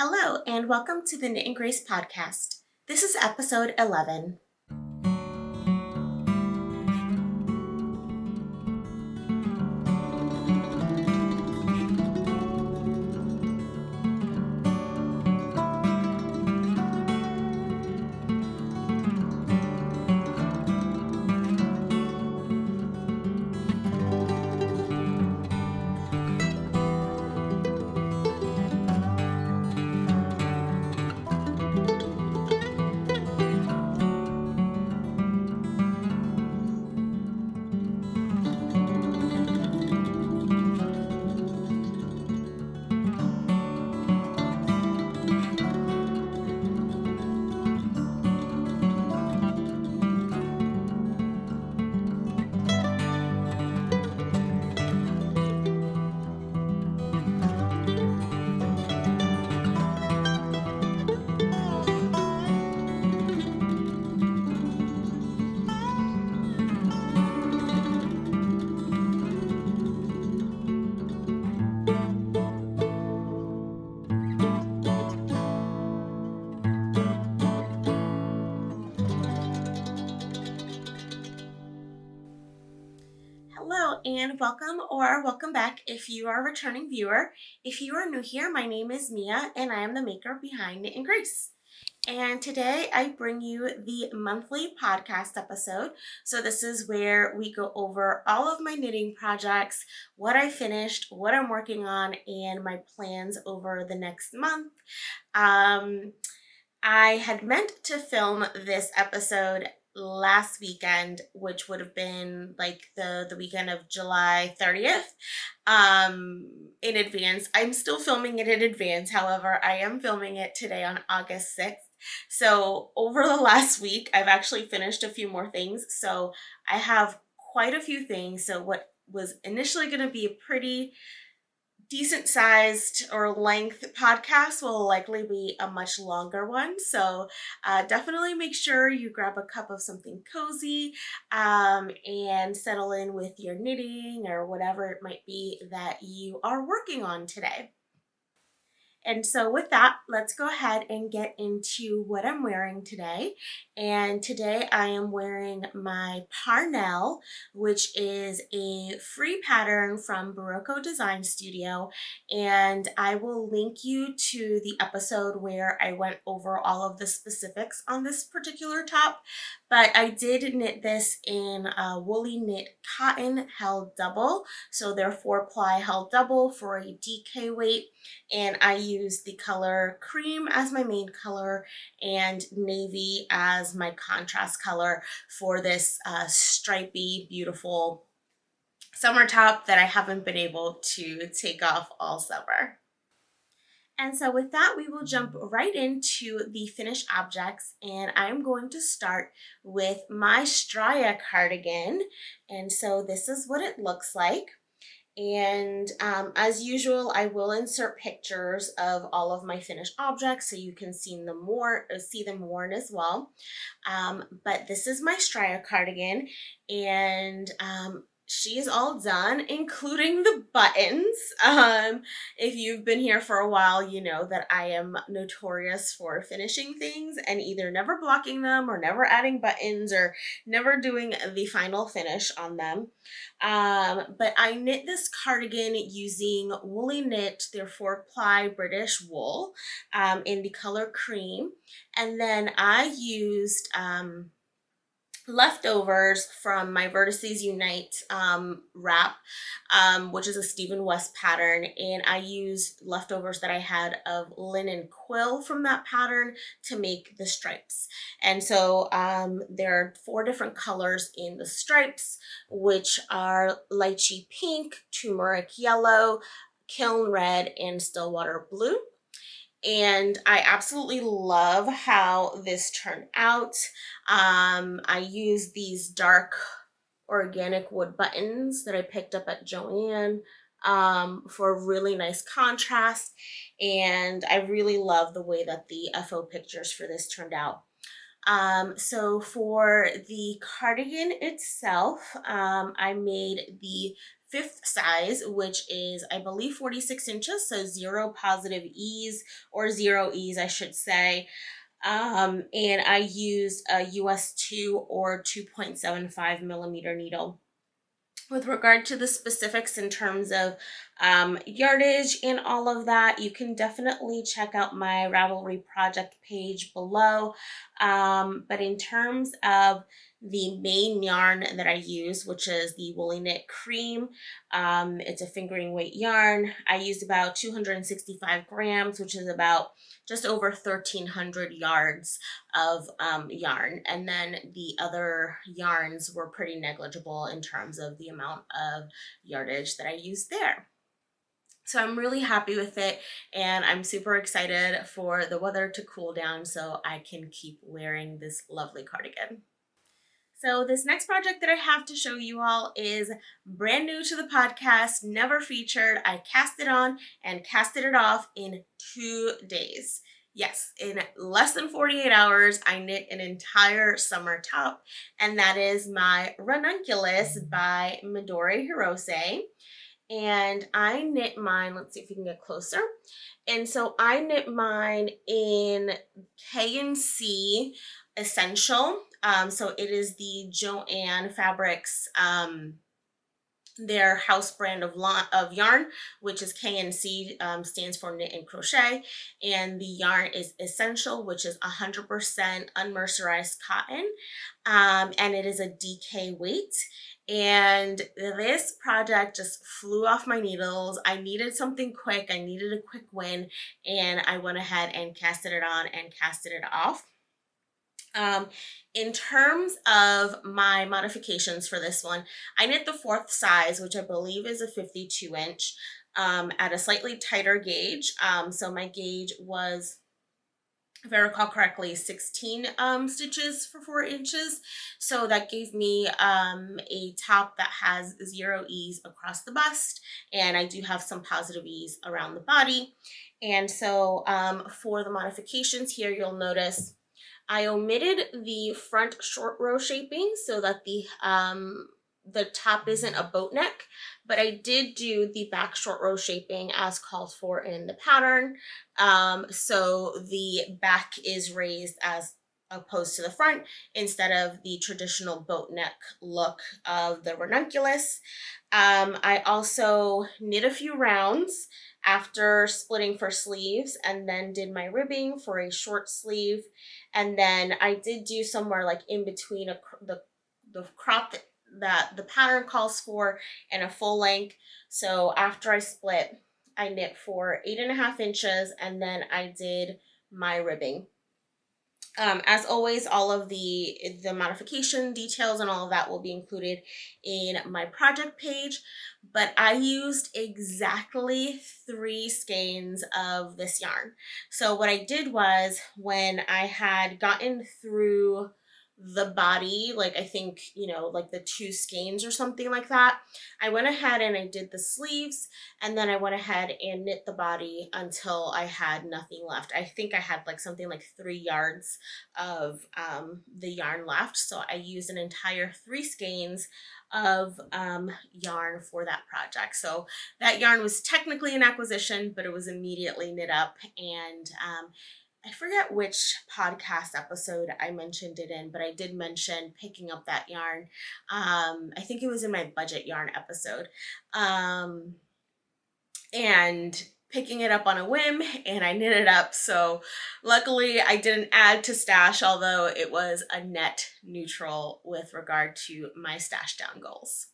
Hello, and welcome to the Knit and Grace podcast. This is episode 11. Hello, and welcome back if you are a returning viewer. If you are new here, my name is Mia, and I am the maker behind Knit and Grace. And today I bring you the monthly podcast episode. So this is where we go over all of my knitting projects, what I finished, what I'm working on, and my plans over the next month. I had meant to film this episode last weekend, which would have been like the weekend of July 30th, in advance. I'm still filming it in advance. However, I am filming it today on August 6th. So over the last week, I've actually finished a few more things. So I have quite a few things. So what was initially going to be a pretty decent sized or length podcast will likely be a much longer one. So definitely make sure you grab a cup of something cozy and settle in with your knitting or whatever it might be that you are working on today. And so with that, let's go ahead and get into what I'm wearing today. And today I am wearing my Parnell, which is a free pattern from Barocco Design Studio. And I will link you to the episode where I went over all of the specifics on this particular top. But I did knit this in a woolly knit cotton held double. So they're 4-ply held double for a DK weight. And I used the color cream as my main color and navy as my contrast color for this stripy, beautiful summer top that I haven't been able to take off all summer. And so with that, we will jump right into the finished objects, and I'm going to start with my Straya cardigan. And so this is what it looks like. And as usual, I will insert pictures of all of my finished objects so you can see them worn as well. But this is my Straya cardigan, and she is all done, including the buttons. If you've been here for a while, you know that I am notorious for finishing things and either never blocking them or never adding buttons or never doing the final finish on them. But I knit this cardigan using Woolly Knit, their 4-ply British wool, in the color cream. And then I used leftovers from my Vertices Unite wrap, which is a Stephen West pattern, and I used leftovers that I had of linen quill from that pattern to make the stripes. And so there are 4 different colors in the stripes, which are lychee pink, turmeric yellow, kiln red, and stillwater blue. And I absolutely love how this turned out. I used these dark organic wood buttons that I picked up at Joann for a really nice contrast. And I really love the way that the FO pictures for this turned out. So for the cardigan itself, I made the fifth size, which is, I believe, 46 inches, so zero positive ease, or zero ease, I should say. And I used a US 2 or 2.75 millimeter needle. With regard to the specifics in terms of yardage and all of that, you can definitely check out my Ravelry project page below. But in terms of the main yarn that I use, which is the Woolly Knit Cream, it's a fingering weight yarn. I used about 265 grams, which is about just over 1,300 yards of yarn, and then the other yarns were pretty negligible in terms of the amount of yardage that I used there. So I'm really happy with it, and I'm super excited for the weather to cool down so I can keep wearing this lovely cardigan. So this next project that I have to show you all is brand new to the podcast, never featured. I cast it on and casted it off in 2 days. Yes, in less than 48 hours, I knit an entire summer top, and that is my Ranunculus by Midori Hirose. And I knit mine, let's see if we can get closer. And so I knit mine in K&C Essential. So it is the Joanne Fabrics, their house brand of yarn, which is K&C, stands for knit and crochet, and the yarn is Essential, which is 100% unmercerized cotton, and it is a DK weight. And this project just flew off my needles. I needed something quick. I needed a quick win, and I went ahead and casted it on and casted it off. In terms of my modifications for this one, I knit the fourth size, which I believe is a 52 inch, at a slightly tighter gauge. So my gauge was, if I recall correctly, 16 stitches for 4 inches. So that gave me a top that has zero ease across the bust, and I do have some positive ease around the body. And so for the modifications here, you'll notice I omitted the front short row shaping so that the top isn't a boat neck, but I did do the back short row shaping as called for in the pattern. So the back is raised as opposed to the front instead of the traditional boat neck look of the ranunculus. I also knit a few rounds after splitting for sleeves, and then did my ribbing for a short sleeve. And then I did do somewhere like in between the crop that the pattern calls for and a full length. So after I split, I knit for 8.5 inches, and then I did my ribbing. As always, all of the modification details and all of that will be included in my project page, but I used exactly 3 skeins of this yarn. So what I did was, when I had gotten through the body, like I think, like the 2 skeins or something like that, I went ahead and I did the sleeves, and then I went ahead and knit the body until I had nothing left. I think I had like something like 3 yards of the yarn left. So I used an entire 3 skeins of yarn for that project. So that yarn was technically an acquisition, but it was immediately knit up. And I forget which podcast episode I mentioned it in, but I did mention picking up that yarn. I think it was in my budget yarn episode. And picking it up on a whim, and I knit it up. So luckily I didn't add to stash, although it was a net neutral with regard to my Stashdown goals.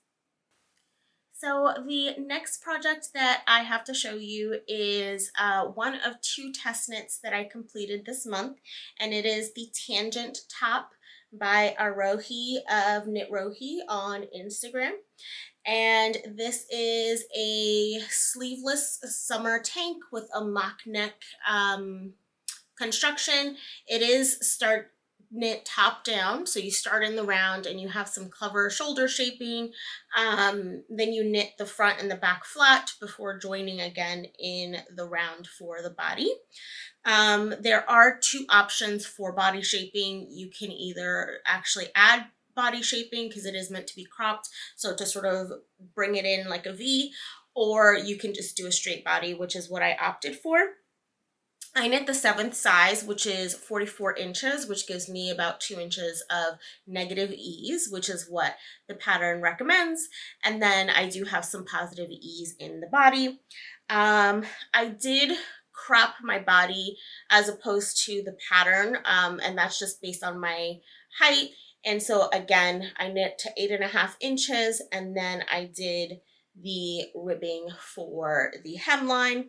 So the next project that I have to show you is one of 2 test knits that I completed this month, and it is the Tangent top by Arohi of Knit Rohi on Instagram. And this is a sleeveless summer tank with a mock neck construction. It is start knit top down, so you start in the round and you have some clever shoulder shaping, then you knit the front and the back flat before joining again in the round for the body. There are 2 options for body shaping. You can either actually add body shaping because it is meant to be cropped, so to sort of bring it in like a V, or you can just do a straight body, which is what I opted for. I knit the 7th size, which is 44 inches, which gives me about 2 inches of negative ease, which is what the pattern recommends. And then I do have some positive ease in the body. I did crop my body as opposed to the pattern, and that's just based on my height. And so again, I knit to 8.5 inches, and then I did the ribbing for the hemline.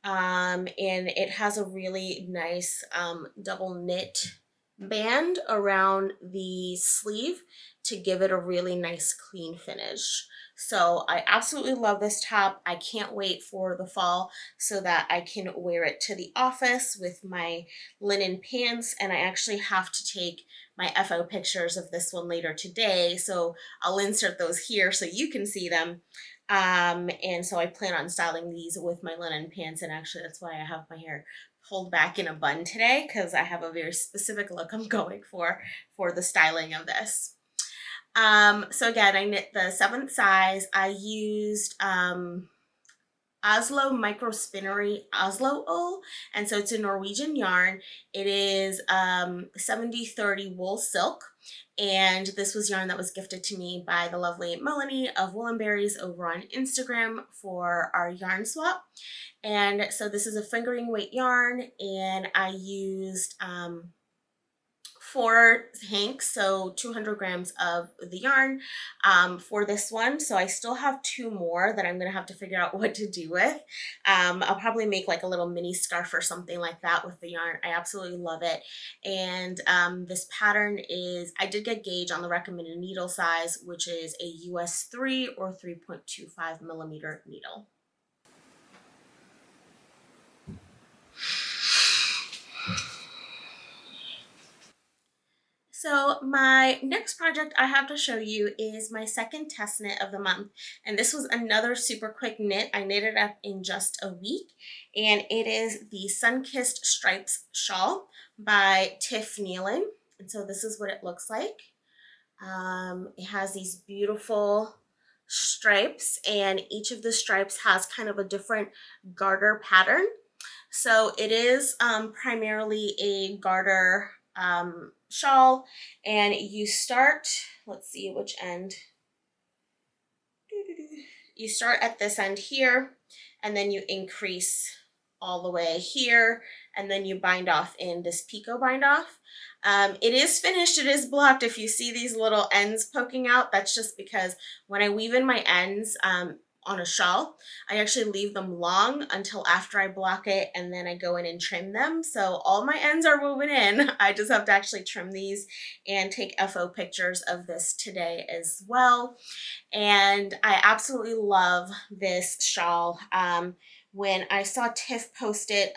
And it has a really nice double knit band around the sleeve to give it a really nice clean finish. So I absolutely love this top. I can't wait for the fall so that I can wear it to the office with my linen pants, and I actually have to take my FO pictures of this one later today, so I'll insert those here so you can see them. And so I plan on styling these with my linen pants, and actually that's why I have my hair pulled back in a bun today, because I have a very specific look I'm going for the styling of this. So again, I knit the 7th size. I used Oslo Micro Spinnery Oslo wool, and so it's a Norwegian yarn. It is 70/30 wool silk, and this was yarn that was gifted to me by the lovely Melanie of Wool and Berries over on Instagram for our yarn swap. And so this is a fingering weight yarn, and I used 4 hanks, so 200 grams of the yarn for this one. So I still have 2 more that I'm gonna have to figure out what to do with. I'll probably make like a little mini scarf or something like that with the yarn. I absolutely love it. And this pattern is, I did get gauge on the recommended needle size, which is a US 3 or 3.25 millimeter needle. So my next project I have to show you is my second test knit of the month. And this was another super quick knit. I knitted up in just a week. And it is the Sun-Kissed Stripes shawl by Tiff Nealon. And so this is what it looks like. It has these beautiful stripes, and each of the stripes has kind of a different garter pattern. So it is primarily a garter shawl, and you start, let's see which end. You start at this end here, and then you increase all the way here, and then you bind off in this picot bind off. It is finished, it is blocked. If you see these little ends poking out, that's just because when I weave in my ends on a shawl, I actually leave them long until after I block it, and then I go in and trim them. So all my ends are woven in. I just have to actually trim these and take FO pictures of this today as well. And I absolutely love this shawl. When I saw Tiff post it,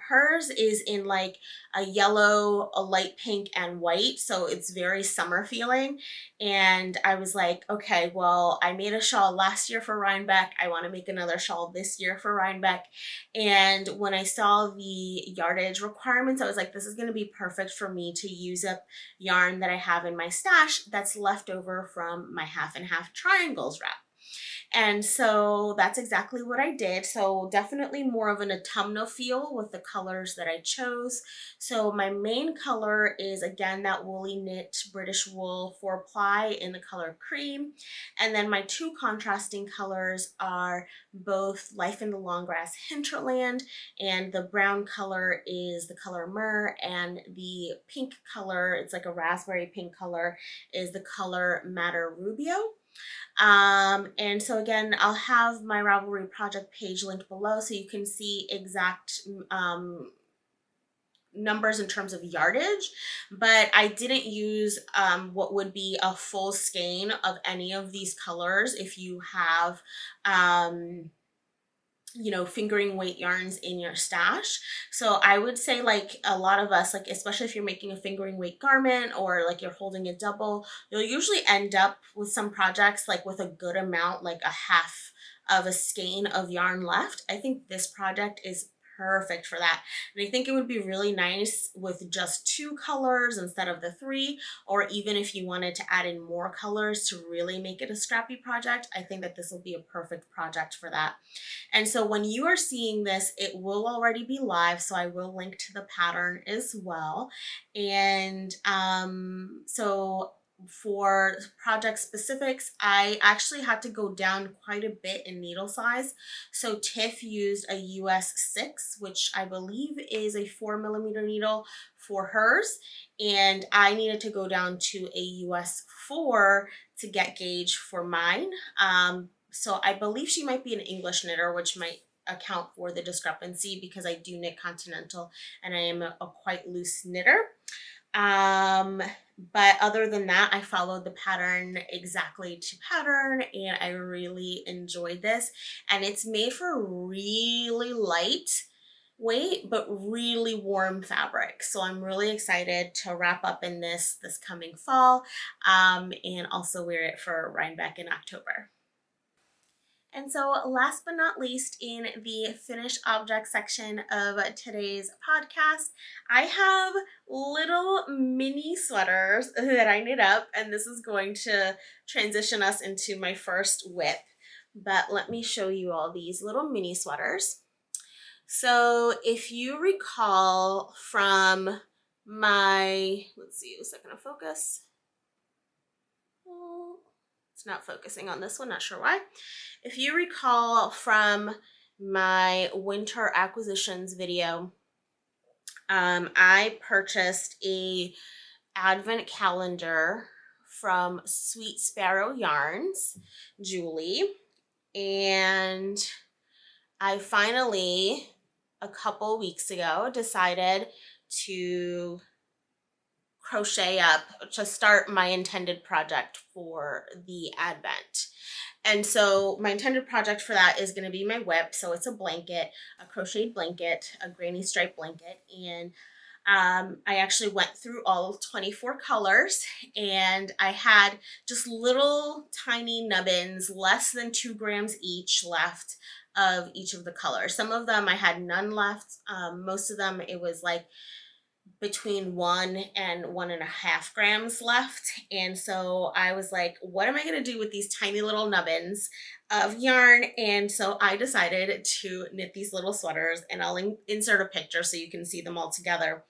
hers is in like a yellow, a light pink, and white, so it's very summer feeling. And I was like, okay, well, I made a shawl last year for Rhinebeck. I want to make another shawl this year for Rhinebeck. And when I saw the yardage requirements, I was like, this is going to be perfect for me to use up yarn that I have in my stash that's left over from my half and half triangles wrap. And so that's exactly what I did. So definitely more of an autumnal feel with the colors that I chose. So my main color is, again, that woolly knit British wool 4-ply in the color cream. And then my 2 contrasting colors are both Life in the Longgrass Hinterland, and the brown color is the color Myrrh, and the pink color, it's like a raspberry pink color, is the color Madder Rubio. And so again, I'll have my Ravelry project page linked below so you can see exact numbers in terms of yardage, but I didn't use what would be a full skein of any of these colors if you have you know, fingering weight yarns in your stash. So I would say, like, a lot of us, like, especially if you're making a fingering weight garment or like you're holding a double, you'll usually end up with some projects like with a good amount, like a half of a skein of yarn left. I think this project is perfect for that. And I think it would be really nice with just 2 colors instead of the 3, or even if you wanted to add in more colors to really make it a scrappy project, I think that this will be a perfect project for that. And so when you are seeing this, it will already be live, so I will link to the pattern as well. And so for project specifics, I actually had to go down quite a bit in needle size. So Tiff used a US 6, which I believe is a 4mm needle for hers, and I needed to go down to a US 4 to get gauge for mine. So I believe she might be an English knitter, which might account for the discrepancy because I do knit continental and I am a quite loose knitter. But other than that, I followed the pattern exactly to pattern, and I really enjoyed this. And it's made for really light weight but really warm fabric, so I'm really excited to wrap up in this coming fall, and also wear it for Rhinebeck in October. And so last but not least, in the finished object section of today's podcast, I have little mini sweaters that I knit up, and this is going to transition us into my first whip. But let me show you all these little mini sweaters. So if you recall from my, let's see, a second of focus. It's not focusing on this one, not sure why. If you recall from my winter acquisitions video, I purchased a advent calendar from Sweet Sparrow Yarns, Julie, and I finally, a couple weeks ago, decided to crochet up to start my intended project for the advent. And so my intended project for that is going to be my whip. So it's a blanket, a crocheted blanket, a granny stripe blanket. And I actually went through all 24 colors, and I had just little tiny nubbins, less than 2 grams each, left of each of the colors. Some of them I had none left. Most of them it was like between 1 and 1.5 grams left. And so I was like, what am I going to do with these tiny little nubbins of yarn? And so I decided to knit these little sweaters, and I'll insert a picture so you can see them all together.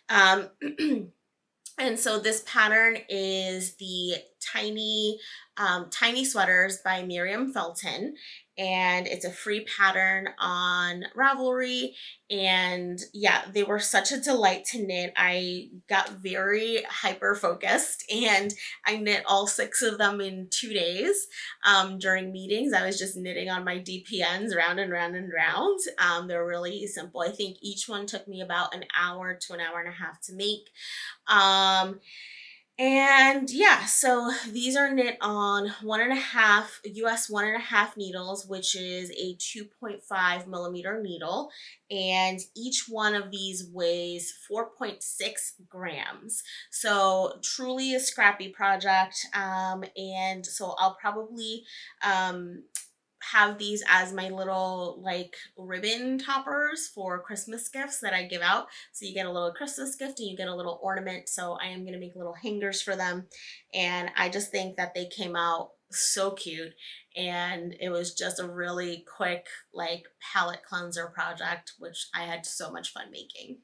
And so this pattern is the Tiny Sweaters by Miriam Felton, and it's a free pattern on Ravelry. And yeah, they were such a delight to knit. I got very hyper focused, and I knit all 6 of them in 2 days. During meetings, I was just knitting on my DPNs round and round and round. They're really simple. I think each one took me about an hour to an hour and a half to make. And yeah, so these are knit on 1.5 US 1.5 needles, which is a 2.5mm needle, and each one of these weighs 4.6 grams. So truly a scrappy project. And so I'll probably have these as my little like ribbon toppers for Christmas gifts that I give out. So you get a little Christmas gift and you get a little ornament. So I am going to make little hangers for them. And I just think that they came out so cute. And it was just a really quick like palette cleanser project, which I had so much fun making.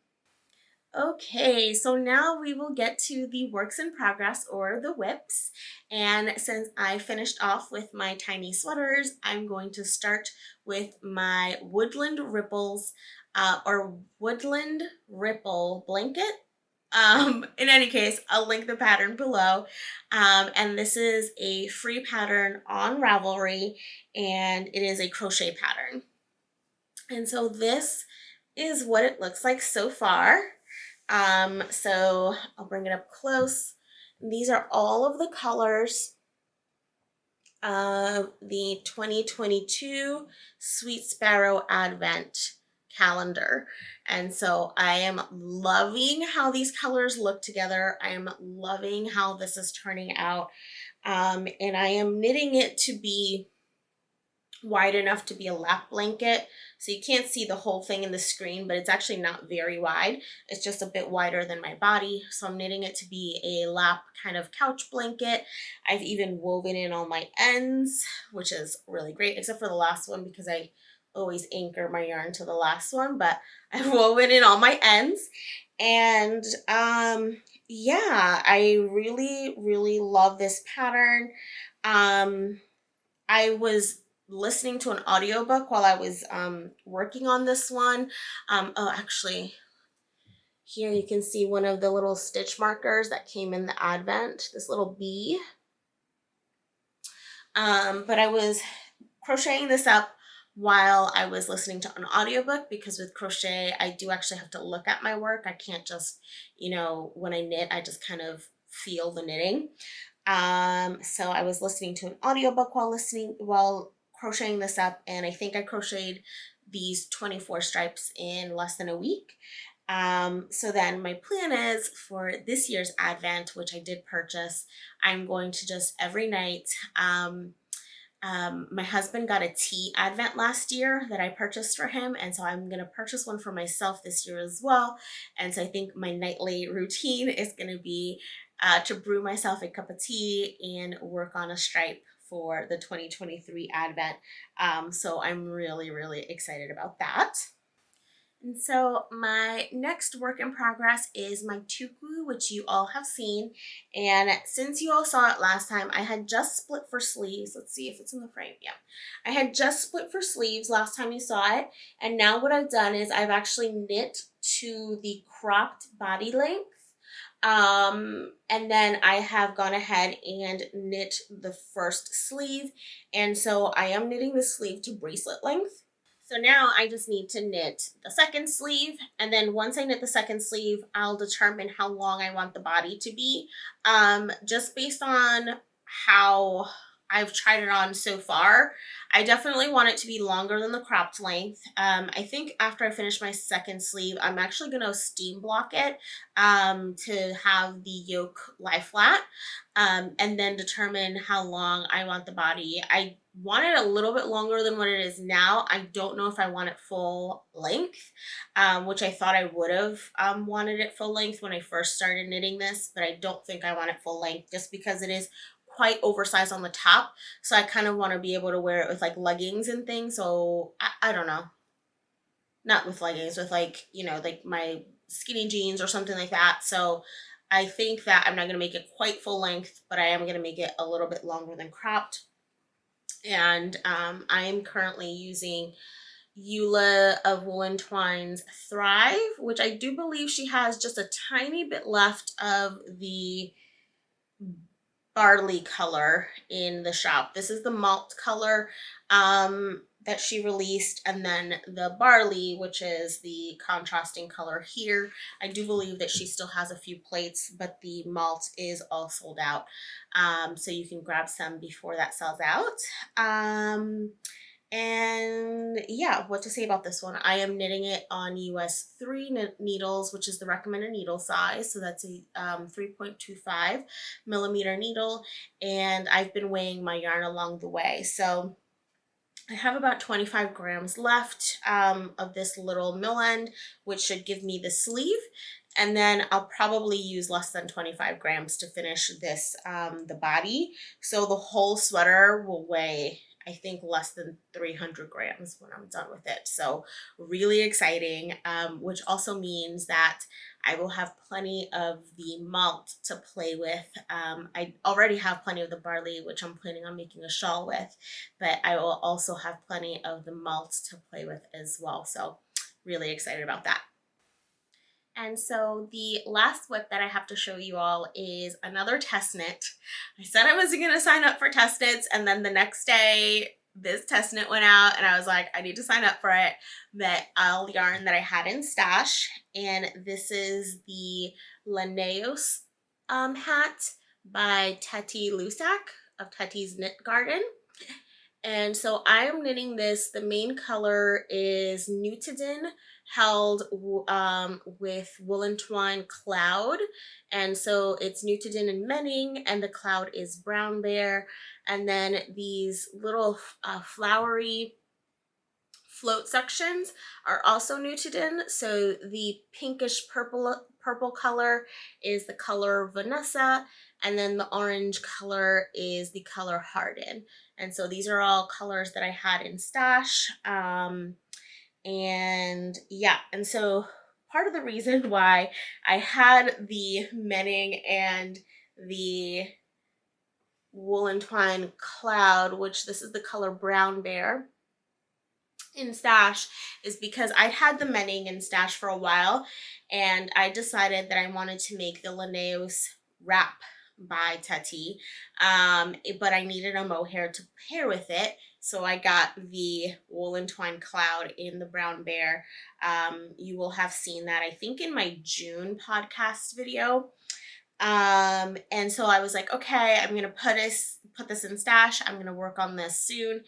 Okay, so now we will get to the works in progress, or the whips. And since I finished off with my tiny sweaters, I'm going to start with my Woodland Ripples or Woodland Ripple blanket. In any case, I'll link the pattern below. And this is a free pattern on Ravelry, and it is a crochet pattern. And so this is what it looks like so far. So I'll bring it up close. These are all of the colors of the 2022 Sweet Sparrow Advent calendar. And so I am loving how these colors look together. I am loving how this is turning out. And I am knitting it to be wide enough to be a lap blanket. So you can't see the whole thing in the screen, but it's actually not very wide. It's just a bit wider than my body. So I'm knitting it to be a lap kind of couch blanket. I've even woven in all my ends, which is really great, except for the last one because I always anchor my yarn to the last one, but I've woven in all my ends. And yeah, I really, really love this pattern. I was listening to an audiobook while I was working on this one. Oh, actually, here you can see one of the little stitch markers that came in the advent, this little bee. But I was crocheting this up while I was listening to an audiobook, because with crochet, I do actually have to look at my work. I can't just, when I knit, I just kind of feel the knitting. So I was listening to an audiobook while crocheting this up, and I think I crocheted these 24 stripes in less than a week. So then my plan is for this year's advent, which I did purchase, I'm going to just every night, my husband got a tea advent last year that I purchased for him, and so I'm going to purchase one for myself this year as well. And so I think my nightly routine is going to be to brew myself a cup of tea and work on a stripe for the 2023 advent. So I'm really, really excited about that. And so my next work in progress is my tuku, which you all have seen. And since you all saw it last time, I had just split for sleeves. Let's see if it's in the frame. Yeah. I had just split for sleeves last time you saw it. And now what I've done is I've actually knit to the cropped body length. And then I have gone ahead and knit the first sleeve. And so I am knitting the sleeve to bracelet length. So now I just need to knit the second sleeve, and then once I knit the second sleeve, I'll determine how long I want the body to be. Just based on how I've tried it on so far, I definitely want it to be longer than the cropped length. I think after I finish my second sleeve, I'm actually going to steam block it to have the yoke lie flat, and then determine how long I want the body. I want it a little bit longer than what it is now. I don't know if I want it full length, which I thought I would have wanted it full length when I first started knitting this, but I don't think I want it full length just because it is quite oversized on the top. So I kind of want to be able to wear it with like leggings and things. So I don't know. Not with leggings, with like, like my skinny jeans or something like that. So I think that I'm not going to make it quite full length, but I am going to make it a little bit longer than cropped. And I am currently using Eula of Woolen Twine's Thrive, which I do believe she has just a tiny bit left of the barley color in the shop. This is the malt color that she released, and then the barley, which is the contrasting color here. I do believe that she still has a few plates, but the malt is all sold out. So you can grab some before that sells out. And yeah, what to say about this one? I am knitting it on US 3 needles, which is the recommended needle size. So that's a 3.25 millimeter needle. And I've been weighing my yarn along the way. So I have about 25 grams left of this little mill end, which should give me the sleeve. And then I'll probably use less than 25 grams to finish this, the body. So the whole sweater will weigh, I think, less than 300 grams when I'm done with it. So really exciting, which also means that I will have plenty of the malt to play with. I already have plenty of the barley, which I'm planning on making a shawl with, but I will also have plenty of the malt to play with as well. So really excited about that. And so the last WIP that I have to show you all is another test knit. I said I wasn't going to sign up for test knits, and then the next day this test knit went out and I was like, I need to sign up for it. That all yarn that I had in stash, and this is the Linnaeus hat by Teti Lusak of Teti's Knit Garden. And so I am knitting this. The main color is Nutidin, held with Woolen Twine Cloud. And so it's Nutidin and Menning, and the cloud is Brown Bear. And then these little flowery float sections are also Nutidin. So the pinkish purple color is the color Vanessa, and then the orange color is the color Harden. And so these are all colors that I had in stash. And yeah, and so part of the reason why I had the Menning and the Woolen Twine Cloud, which this is the color Brown Bear, in stash, is because I had the Menning in stash for a while, and I decided that I wanted to make the Linnaeus wrap by Tati, but I needed a mohair to pair with it, so I got the Woolen Twine Cloud in the Brown Bear. You will have seen that, I think, in my June podcast video. And so I was like, okay, I'm gonna put this in stash. I'm gonna work on this soon.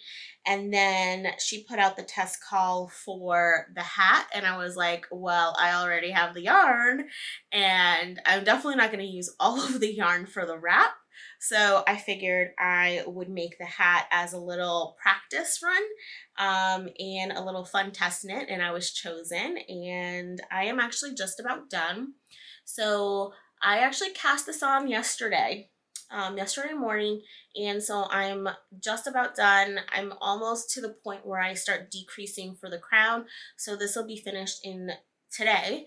And then she put out the test call for the hat, and I was like, well, I already have the yarn, and I'm definitely not gonna use all of the yarn for the wrap. So I figured I would make the hat as a little practice run, and a little fun test knit, and I was chosen, and I am actually just about done. So I actually cast this on yesterday morning, and so I'm just about done. I'm almost to the point where I start decreasing for the crown, so this will be finished in today.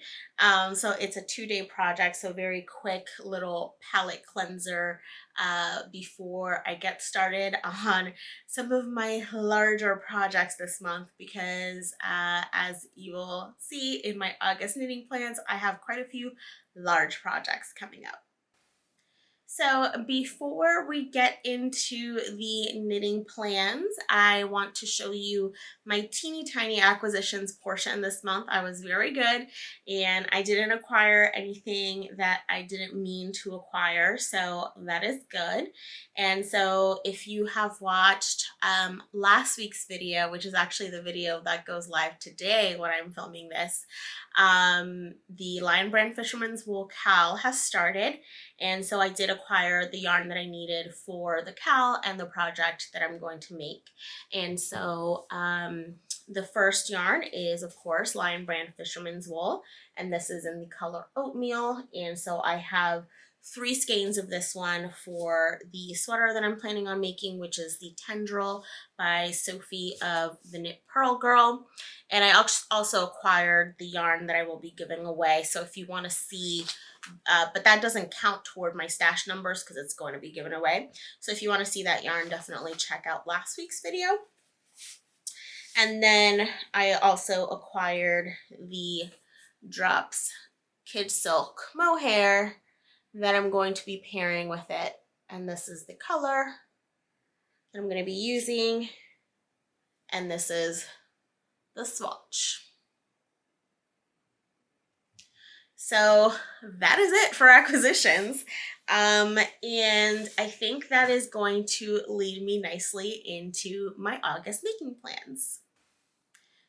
So it's a 2-day project, so very quick little palette cleanser before I get started on some of my larger projects this month, because as you will see in my August knitting plans, I have quite a few large projects coming up. So before we get into the knitting plans, I want to show you my teeny tiny acquisitions portion this month. I was very good, and I didn't acquire anything that I didn't mean to acquire, so that is good. And so if you have watched last week's video, which is actually the video that goes live today when I'm filming this, the Lion Brand Fisherman's Wool Cowl has started, and so I did acquire the yarn that I needed for the cowl and the project that I'm going to make. And so the first yarn is, of course, Lion Brand Fisherman's Wool, and this is in the color Oatmeal. And so I have 3 skeins of this one for the sweater that I'm planning on making, which is the Tendril by Sophie of the Knit Pearl Girl. And I also acquired the yarn that I will be giving away. So if you want to see, but that doesn't count toward my stash numbers because it's going to be given away. So if you want to see that yarn, definitely check out last week's video. And then I also acquired the Drops Kid Silk mohair that I'm going to be pairing with it. And this is the color that I'm going to be using. And this is the swatch. So that is it for acquisitions. And I think that is going to lead me nicely into my August making plans.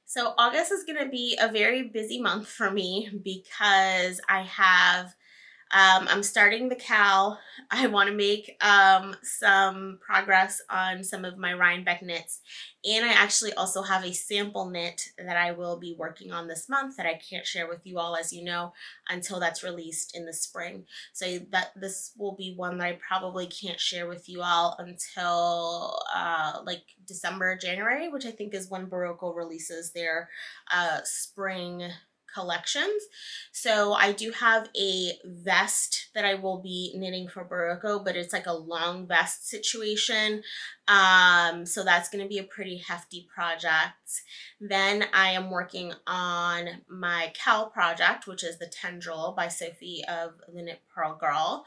So August is going to be a very busy month for me because I have I'm starting the cowl. I want to make some progress on some of my Rhinebeck knits, and I actually also have a sample knit that I will be working on this month that I can't share with you all, as you know, until that's released in the spring. So that this will be one that I probably can't share with you all until like December, January, which I think is when Barocco releases their spring collections. So I do have a vest that I will be knitting for Barocco, but it's like a long vest situation. So that's going to be a pretty hefty project. Then I am working on my cowl project, which is the Tendril by Sophie of the Knit Pearl Girl.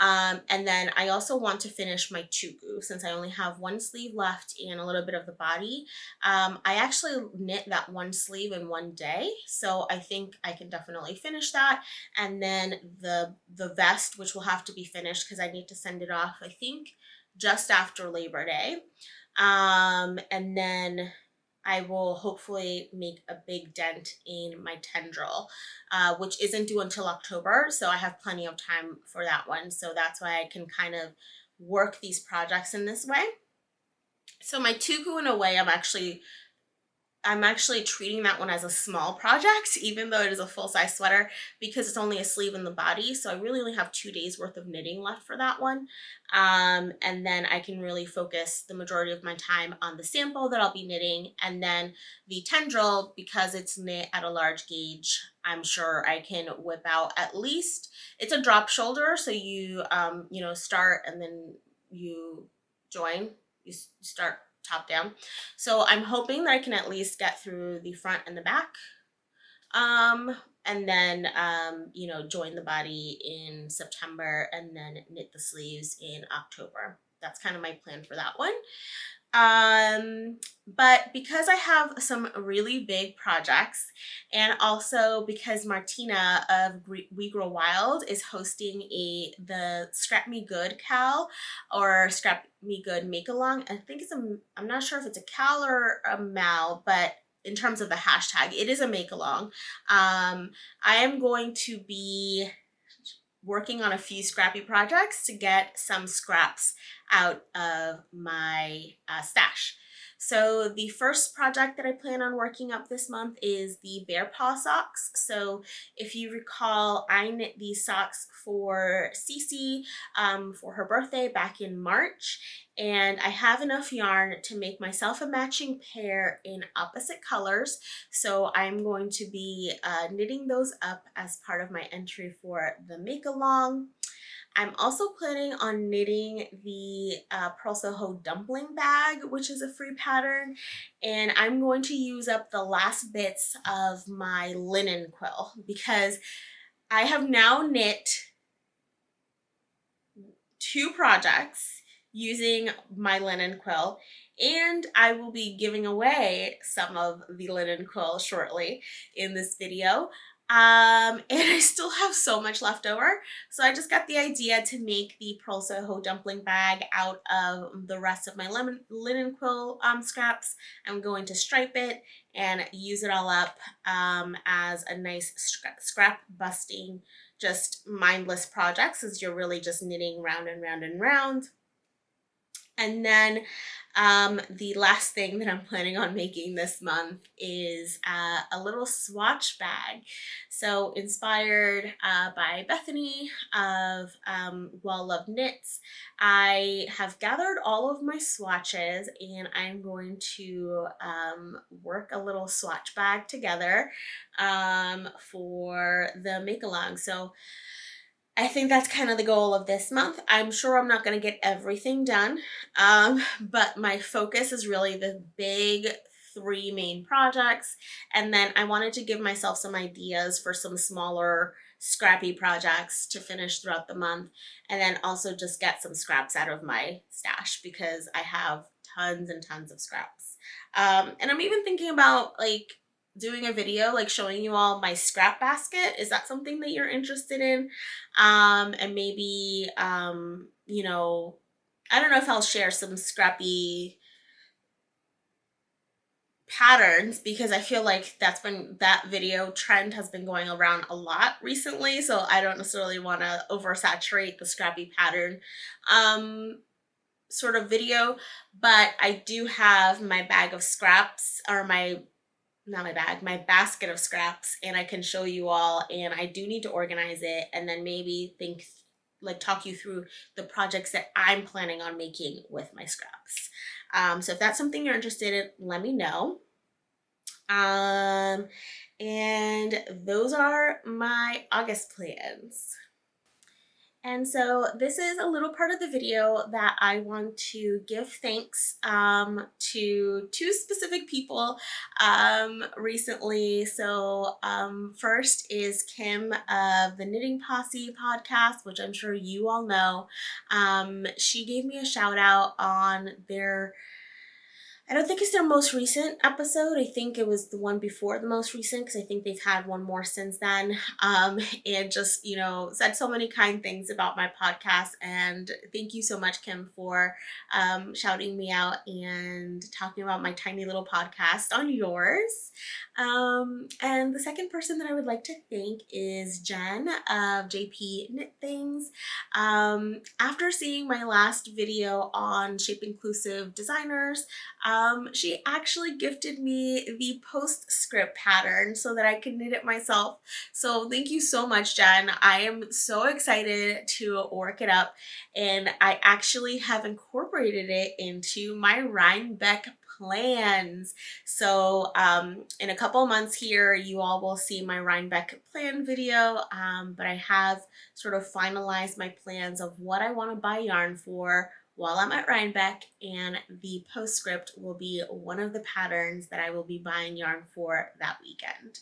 And then I also want to finish my tugu since I only have one sleeve left and a little bit of the body. I actually knit that one sleeve in one day, so I think I can definitely finish that. And then the vest, which will have to be finished because I need to send it off, I think, just after Labor Day. And then I will hopefully make a big dent in my tendril, which isn't due until October. So I have plenty of time for that one. So that's why I can kind of work these projects in this way. So my tuku, in a way, I'm actually treating that one as a small project, even though it is a full-size sweater, because it's only a sleeve in the body. So I really only have 2 days worth of knitting left for that one. And then I can really focus the majority of my time on the sample that I'll be knitting. And then the tendril, because it's knit at a large gauge, I'm sure I can whip out at least, it's a drop shoulder. So you, start and then you join, you start top down. So I'm hoping that I can at least get through the front and the back. And then, join the body in September and then knit the sleeves in October. That's kind of my plan for that one. But because I have some really big projects, and also because Martina of We Grow Wild is hosting the Scrap Me Good Cal or Scrap Me Good Make Along. I think I'm not sure if it's a Cal or a Mal, but in terms of the hashtag, it is a make along. I am going to be working on a few scrappy projects to get some scraps out of my stash. So the first project that I plan on working up this month is the bear paw socks. So if you recall, I knit these socks for Cece for her birthday back in March, and I have enough yarn to make myself a matching pair in opposite colors. So I'm going to be knitting those up as part of my entry for the make along. I'm also planning on knitting the Pearl Soho dumpling bag, which is a free pattern, and I'm going to use up the last bits of my linen quill because I have now knit 2 projects using my linen quill, and I will be giving away some of the linen quill shortly in this video. And I still have so much left over. So I just got the idea to make the Pearl Soho dumpling bag out of the rest of my linen quill scraps. I'm going to stripe it and use it all up as a nice scrap busting, just mindless project, since you're really just knitting round and round and round. And then the last thing that I'm planning on making this month is a little swatch bag. So inspired by Bethany of Well Loved Knits, I have gathered all of my swatches and I'm going to work a little swatch bag together for the make along. So I think that's kind of the goal of this month. I'm sure I'm not going to get everything done, but my focus is really the big 3 main projects. And then I wanted to give myself some ideas for some smaller scrappy projects to finish throughout the month. And then also just get some scraps out of my stash because I have tons and tons of scraps. And I'm even thinking about doing a video showing you all my scrap basket. Is that something that you're interested in? And maybe I don't know if I'll share some scrappy patterns because I feel like that video trend has been going around a lot recently, so I don't necessarily want to oversaturate the scrappy pattern sort of video, but I do have my bag of scraps, or my basket of scraps, and I can show you all, and I do need to organize it and then maybe talk you through the projects that I'm planning on making with my scraps. So if that's something you're interested in, let me know. And those are my August plans. And so this is a little part of the video that I want to give thanks to 2 specific people recently. So first is Kim of the Knitting Posse podcast, which I'm sure you all know. She gave me a shout out on their, I don't think it's their most recent episode. I think it was the one before the most recent because I think they've had one more since then. And just, said so many kind things about my podcast. And thank you so much, Kim, for shouting me out and talking about my tiny little podcast on yours. And the second person that I would like to thank is Jen of JP Knit Things. After seeing my last video on Shape Inclusive Designers, she actually gifted me the postscript pattern so that I can knit it myself. So thank you so much, Jen. I am so excited to work it up, and I actually have incorporated it into my Rhinebeck plans. So in a couple months here, you all will see my Rhinebeck plan video, but I have sort of finalized my plans of what I want to buy yarn for while I'm at Rhinebeck, and the postscript will be one of the patterns that I will be buying yarn for that weekend.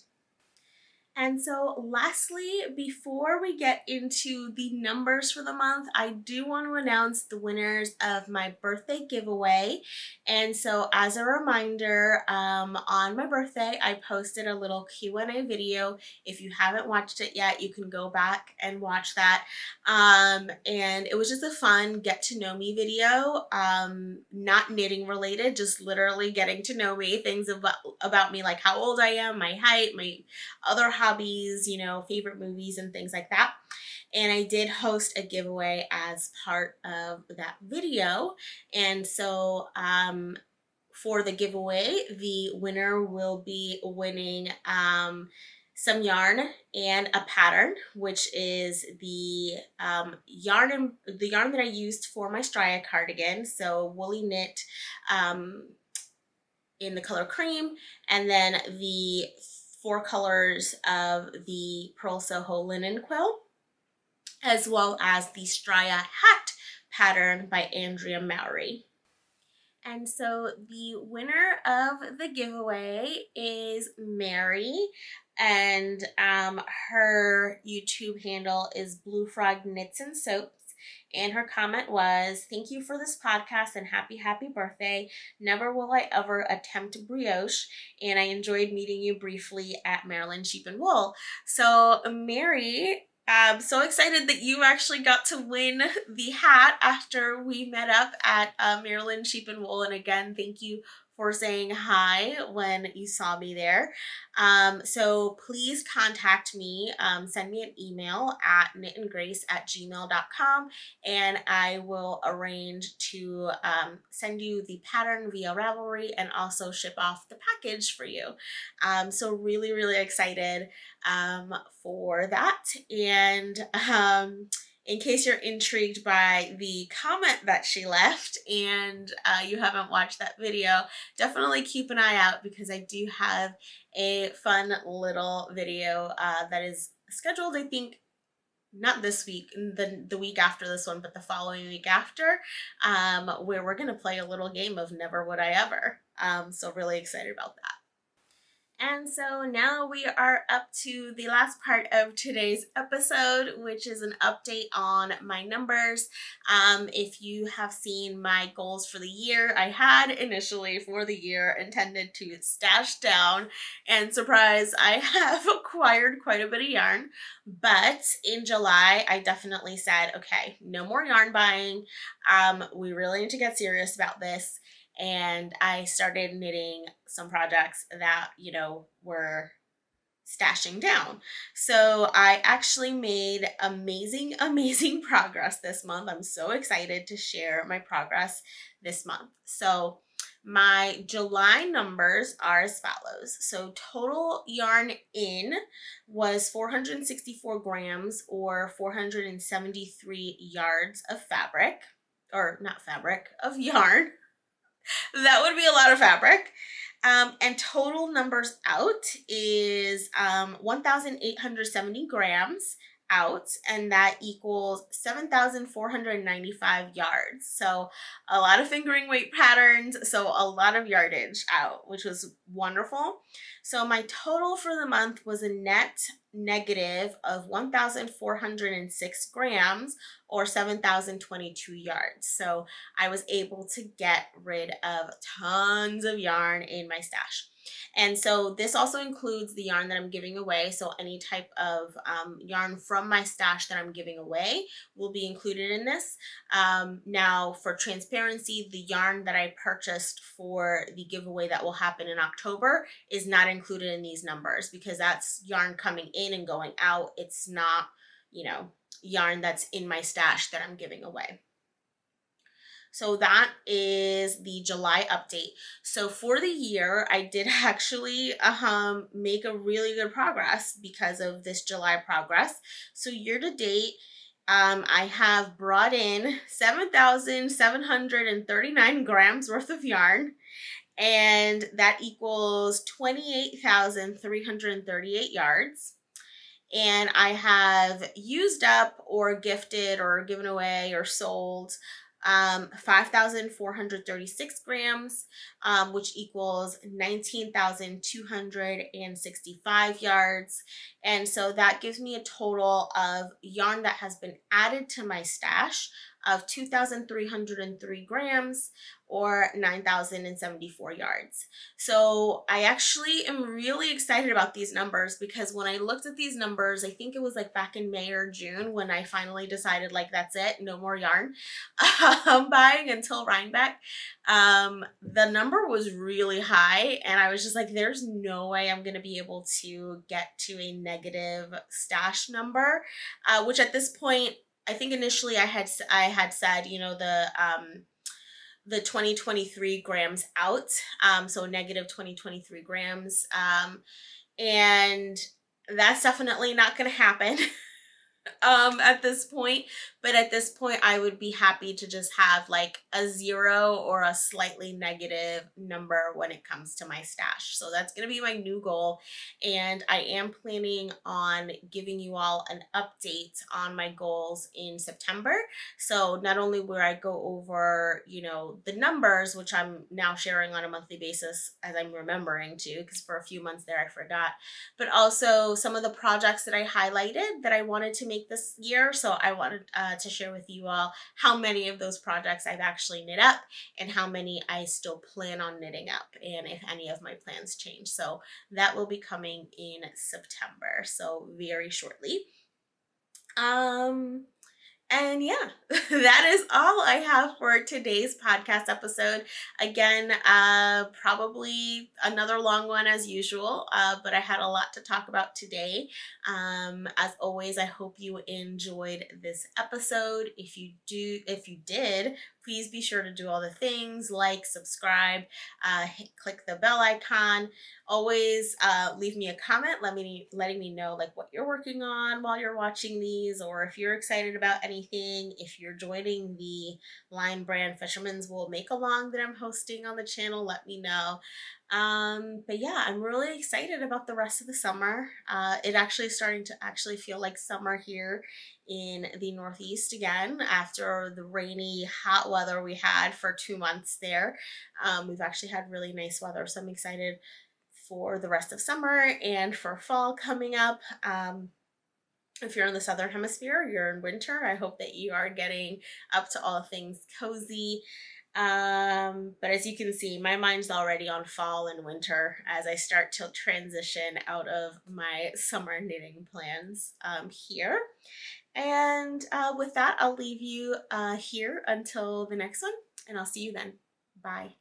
And so lastly, before we get into the numbers for the month, I do want to announce the winners of my birthday giveaway. And so as a reminder, on my birthday, I posted a little Q&A video. If you haven't watched it yet, you can go back and watch that. And it was just a fun get to know me video, not knitting related, just literally getting to know me, things about me, like how old I am, my height, my other hobbies, favorite movies and things like that. And I did host a giveaway as part of that video. And so for the giveaway, the winner will be winning some yarn and a pattern, which is the yarn that I used for my Straya cardigan. So woolly knit in the color cream, and then the 4 colors of the Pearl Soho linen quill, as well as the Straya hat pattern by Andrea Mowry. And so the winner of the giveaway is Mary, and her YouTube handle is Blue Frog Knits and Soaps. And her comment was, "Thank you for this podcast and happy birthday. Never will I ever attempt brioche, and I enjoyed meeting you briefly at Maryland Sheep and Wool." So Mary, I'm so excited that you actually got to win the hat after we met up at Maryland Sheep and Wool. And again, thank you for saying hi when you saw me there. So please contact me, send me an email at knitandgrace@gmail.com, and I will arrange to send you the pattern via Ravelry and also ship off the package for you. So really, really excited for that. And in case you're intrigued by the comment that she left and you haven't watched that video, definitely keep an eye out because I do have a fun little video that is scheduled, I think, not this week, the week after this one, but the following week after, where we're going to play a little game of Never Would I Ever. So really excited about that. And so now we are up to the last part of today's episode, which is an update on my numbers. If you have seen my goals for the year, I had initially for the year intended to stash down, and surprise, I have acquired quite a bit of yarn. But in July, I definitely said, okay, no more yarn buying. We really need to get serious about this. And I started knitting some projects that, were stashing down. So I actually made amazing progress this month. I'm so excited to share my progress this month. So my July numbers are as follows. So total yarn in was 464 grams or 473 yards of fabric, or not fabric, of yarn. That would be a lot of fabric. And total numbers out is 1,870 grams out, and that equals 7,495 yards. So a lot of fingering weight patterns, so a lot of yardage out, which was wonderful. So my total for the month was a net negative of 1,406 grams, or 7,022 yards. So I was able to get rid of tons of yarn in my stash. And so this also includes the yarn that I'm giving away. So any type of yarn from my stash that I'm giving away will be included in this. Now, for transparency, the yarn that I purchased for the giveaway that will happen in October is not included in these numbers, because that's yarn coming in and going out. It's not, yarn that's in my stash that I'm giving away. So that is the July update. So for the year, I did actually make a really good progress because of this July progress. So year to date, I have brought in 7,739 grams worth of yarn, and that equals 28,338 yards. And I have used up or gifted or given away or sold 5,436 grams, which equals 19,265 yards. And so that gives me a total of yarn that has been added to my stash of 2,303 grams, or 9,074 yards. So I actually am really excited about these numbers, because when I looked at these numbers, I think it was like back in May or June when I finally decided, like, that's it, no more yarn buying until Rhinebeck. The number was really high, and I was just like, there's no way I'm going to be able to get to a negative stash number, which at this point, I think initially I had said, the 2023 grams out, so negative 2023 grams, and that's definitely not going to happen at this point. But at this point, I would be happy to just have like a 0 or a slightly negative number when it comes to my stash. So that's going to be my new goal. And I am planning on giving you all an update on my goals in September. So not only will I go over, the numbers, which I'm now sharing on a monthly basis as I'm remembering to, because for a few months there I forgot, but also some of the projects that I highlighted that I wanted to make this year. So I wanted to share with you all how many of those projects I've actually knit up, and how many I still plan on knitting up, and if any of my plans change. So that will be coming in September, so very shortly. And yeah, that is all I have for today's podcast episode. Again, probably another long one as usual, but I had a lot to talk about today. As always, I hope you enjoyed this episode. If you did, please be sure to do all the things, like, subscribe, click the bell icon. Always leave me a comment letting me know like what you're working on while you're watching these, or if you're excited about anything, if you're joining the Line Brand Fisherman's Wool Make-Along that I'm hosting on the channel, let me know. But yeah, I'm really excited about the rest of the summer. It actually is starting to actually feel like summer here in the Northeast again, after the rainy, hot weather we had for 2 months there. We've actually had really nice weather, so I'm excited for the rest of summer and for fall coming up. If you're in the Southern Hemisphere, you're in winter. I hope that you are getting up to all things cozy. But as you can see, my mind's already on fall and winter as I start to transition out of my summer knitting plans here. And with that, I'll leave you here until the next one, and I'll see you then. Bye.